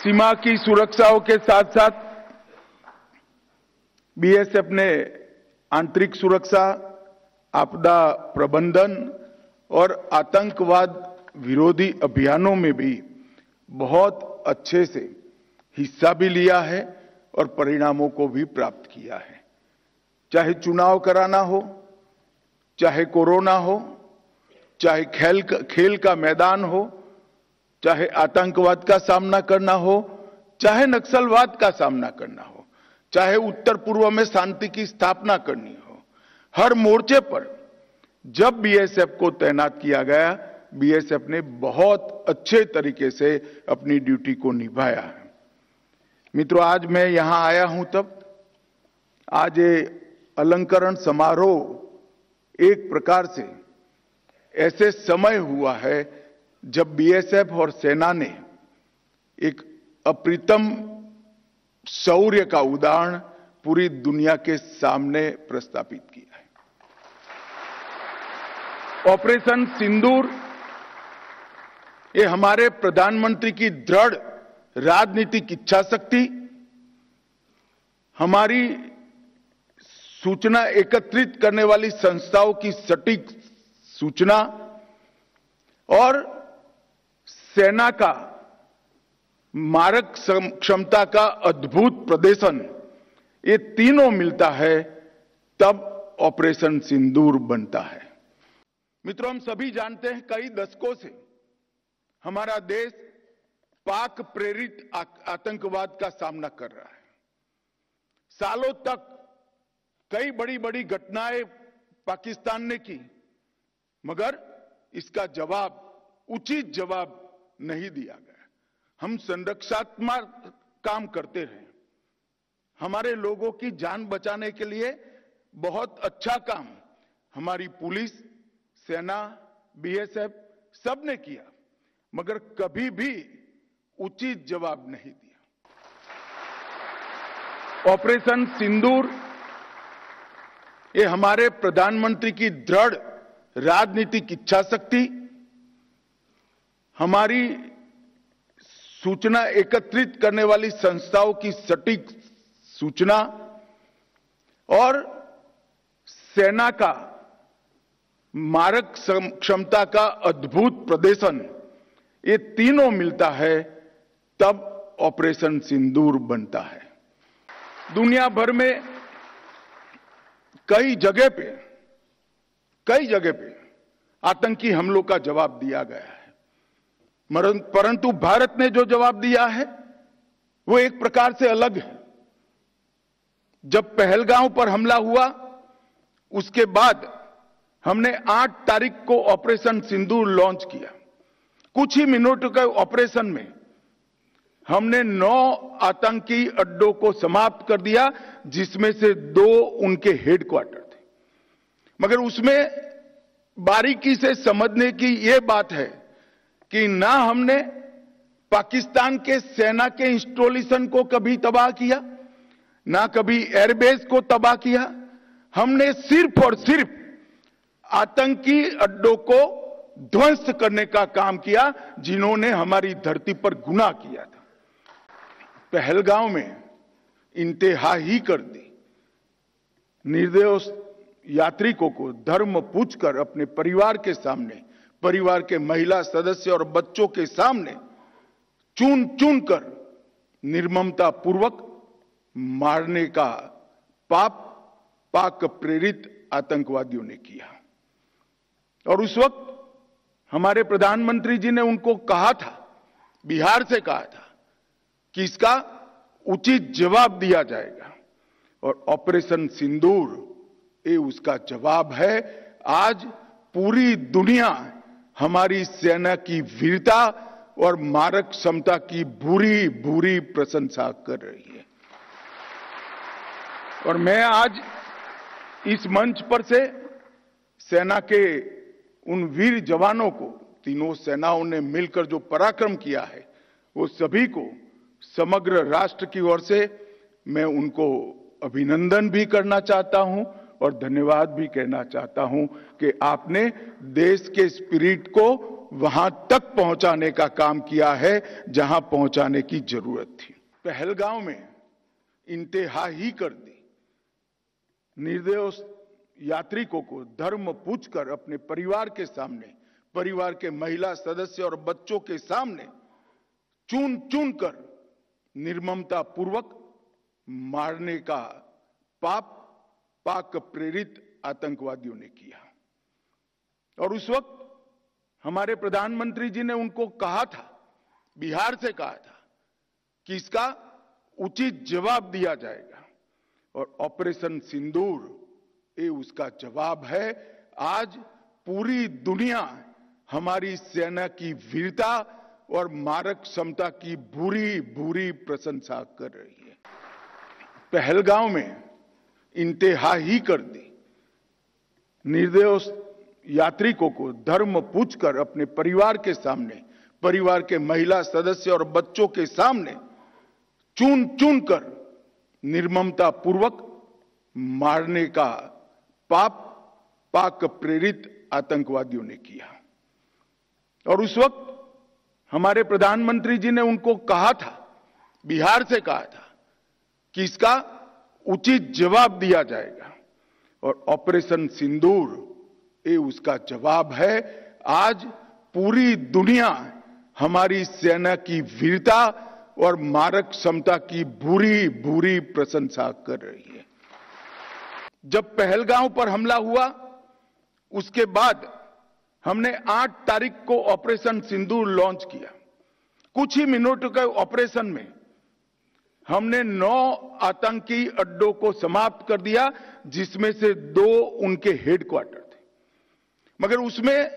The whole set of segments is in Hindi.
सीमा की सुरक्षाओं के साथ साथ बीएसएफ ने आंतरिक सुरक्षा, आपदा प्रबंधन और आतंकवाद विरोधी अभियानों में भी बहुत अच्छे से हिस्सा भी लिया है और परिणामों को भी प्राप्त किया है। चाहे चुनाव कराना हो, चाहे कोरोना हो, चाहे खेल का मैदान हो, चाहे आतंकवाद का सामना करना हो, चाहे नक्सलवाद का सामना करना हो, चाहे उत्तर पूर्व में शांति की स्थापना करनी हो, हर मोर्चे पर जब बीएसएफ को तैनात किया गया, बीएसएफ ने बहुत अच्छे तरीके से अपनी ड्यूटी को निभाया है। मित्रों, आज मैं यहां आया हूं तब आज ये अलंकरण समारोह एक प्रकार से ऐसे समय हुआ है जब बीएसएफ और सेना ने एक अप्रतिम शौर्य का उदाहरण पूरी दुनिया के सामने प्रस्थापित किया है। ऑपरेशन सिंदूर ये हमारे प्रधानमंत्री की दृढ़ राजनीतिक इच्छा शक्ति, हमारी सूचना एकत्रित करने वाली संस्थाओं की सटीक सूचना और सेना का मारक क्षमता का अद्भुत प्रदर्शन, ये तीनों मिलता है तब ऑपरेशन सिंदूर बनता है। मित्रों, हम सभी जानते हैं कई दशकों से हमारा देश पाक प्रेरित आतंकवाद का सामना कर रहा है। सालों तक कई बड़ी बड़ी घटनाएं पाकिस्तान ने की, मगर इसका जवाब, उचित जवाब नहीं दिया गया। हम संरक्षात्मक काम करते रहे, हमारे लोगों की जान बचाने के लिए बहुत अच्छा काम हमारी पुलिस, सेना, बीएसएफ सब ने किया, मगर कभी भी उचित जवाब नहीं दिया। ऑपरेशन सिंदूर ये हमारे प्रधानमंत्री की दृढ़ राजनीतिक इच्छा शक्ति, हमारी सूचना एकत्रित करने वाली संस्थाओं की सटीक सूचना और सेना का मारक क्षमता का अद्भुत प्रदर्शन, ये तीनों मिलता है तब ऑपरेशन सिंदूर बनता है। दुनिया भर में कई जगह पे आतंकी हमलों का जवाब दिया गया है, परंतु भारत ने जो जवाब दिया है वो एक प्रकार से अलग है। जब पहलगांव पर हमला हुआ, उसके बाद हमने 8 तारीख को ऑपरेशन सिंदूर लॉन्च किया। कुछ ही मिनटों के ऑपरेशन में हमने 9 आतंकी अड्डों को समाप्त कर दिया, जिसमें से 2 उनके हेडक्वार्टर थे। मगर उसमें बारीकी से समझने की यह बात है कि ना हमने पाकिस्तान के सेना के इंस्टॉलेशन को कभी तबाह किया, ना कभी एयरबेस को तबाह किया। हमने सिर्फ और सिर्फ आतंकी अड्डों को ध्वस्त करने का काम किया, जिन्होंने हमारी धरती पर गुनाह किया था। पहलगांव में इंतहा ही कर दी। निर्दोष यात्रिकों को धर्म पूछकर अपने परिवार के सामने, परिवार के महिला सदस्य और बच्चों के सामने चुन चुन कर निर्ममता पूर्वक मारने का पाप पाक प्रेरित आतंकवादियों ने किया। और उस वक्त हमारे प्रधानमंत्री जी ने उनको कहा था, बिहार से कहा था कि इसका उचित जवाब दिया जाएगा, और ऑपरेशन सिंदूर ये उसका जवाब है। आज पूरी दुनिया हमारी सेना की वीरता और मारक क्षमता की भूरी भूरी प्रशंसा कर रही है। और मैं आज इस मंच पर से सेना के उन वीर जवानों को, तीनों सेनाओं ने मिलकर जो पराक्रम किया है, वो सभी को समग्र राष्ट्र की ओर से मैं उनको अभिनंदन भी करना चाहता हूं और धन्यवाद भी कहना चाहता हूं कि आपने देश के स्पिरिट को वहां तक पहुंचाने का काम किया है जहां पहुंचाने की जरूरत थी। पहलगांव में इंतहा ही कर दी। निर्दोष यात्रिकों को धर्म पूछकर अपने परिवार के सामने, परिवार के महिला सदस्य और बच्चों के सामने चुन चुन कर निर्ममता पूर्वक मारने का पाप पाक प्रेरित आतंकवादियों ने किया। और उस वक्त हमारे प्रधानमंत्री जी ने उनको कहा था, बिहार से कहा था कि इसका उचित जवाब दिया जाएगा। और ऑपरेशन सिंदूर ये उसका जवाब है। आज पूरी दुनिया हमारी सेना की वीरता और मारक क्षमता की बुरी बुरी प्रशंसा कर रही है। पहलगांव में इंतहा ही कर दी। निर्दोष यात्रिकों को धर्म पूछकर अपने परिवार के सामने, परिवार के महिला सदस्य और बच्चों के सामने चुन चुन कर निर्ममता पूर्वक मारने का पाप पाक प्रेरित आतंकवादियों ने किया। और उस वक्त हमारे प्रधानमंत्री जी ने उनको कहा था, बिहार से कहा था कि इसका उचित जवाब दिया जाएगा। और ऑपरेशन सिंदूर ये उसका जवाब है। आज पूरी दुनिया हमारी सेना की वीरता और मारक क्षमता की बुरी बुरी प्रशंसा कर रही है। जब पहलगांव पर हमला हुआ उसके बाद हमने 8 तारीख को ऑपरेशन सिंदूर लॉन्च किया। कुछ ही मिनटों के ऑपरेशन में हमने 9 आतंकी अड्डों को समाप्त कर दिया, जिसमें से 2 उनके हेडक्वार्टर थे। मगर उसमें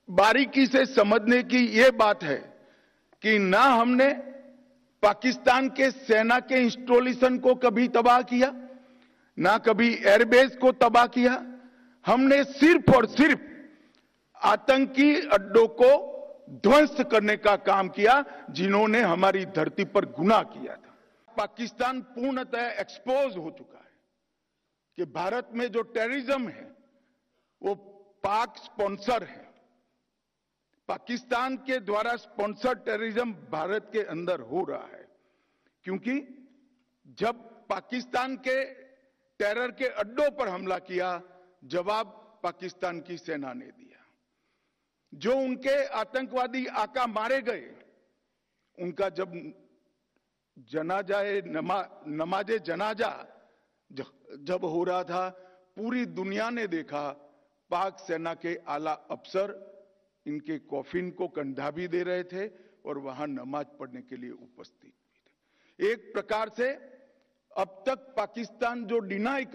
बारीकी से समझने की यह बात है कि ना हमने पाकिस्तान के सेना के इंस्टॉलेशन को कभी तबाह किया, ना कभी एयरबेस को तबाह किया। हमने सिर्फ और सिर्फ आतंकी अड्डों को ध्वस्त करने का काम किया, जिन्होंने हमारी धरती पर गुनाह किया था। पाकिस्तान पूर्णतः एक्सपोज हो चुका है कि भारत में जो टेररिज्म है वो पाक स्पॉन्सर है। पाकिस्तान के द्वारा स्पॉन्सर टेररिज्म भारत के अंदर हो रहा है, क्योंकि जब पाकिस्तान के टेरर के अड्डों पर हमला किया, जवाब पाकिस्तान की सेना ने दिया। जो उनके आतंकवादी आका मारे गए, उनका जब नमाजे जनाजा जब हो रहा था, पूरी दुनिया ने देखा पाक सेना के आला अफसर इनके कॉफिन को कंधा भी दे रहे थे और वहां नमाज पढ़ने के लिए उपस्थित भी थे। एक प्रकार से अब तक पाकिस्तान जो डिनाई कर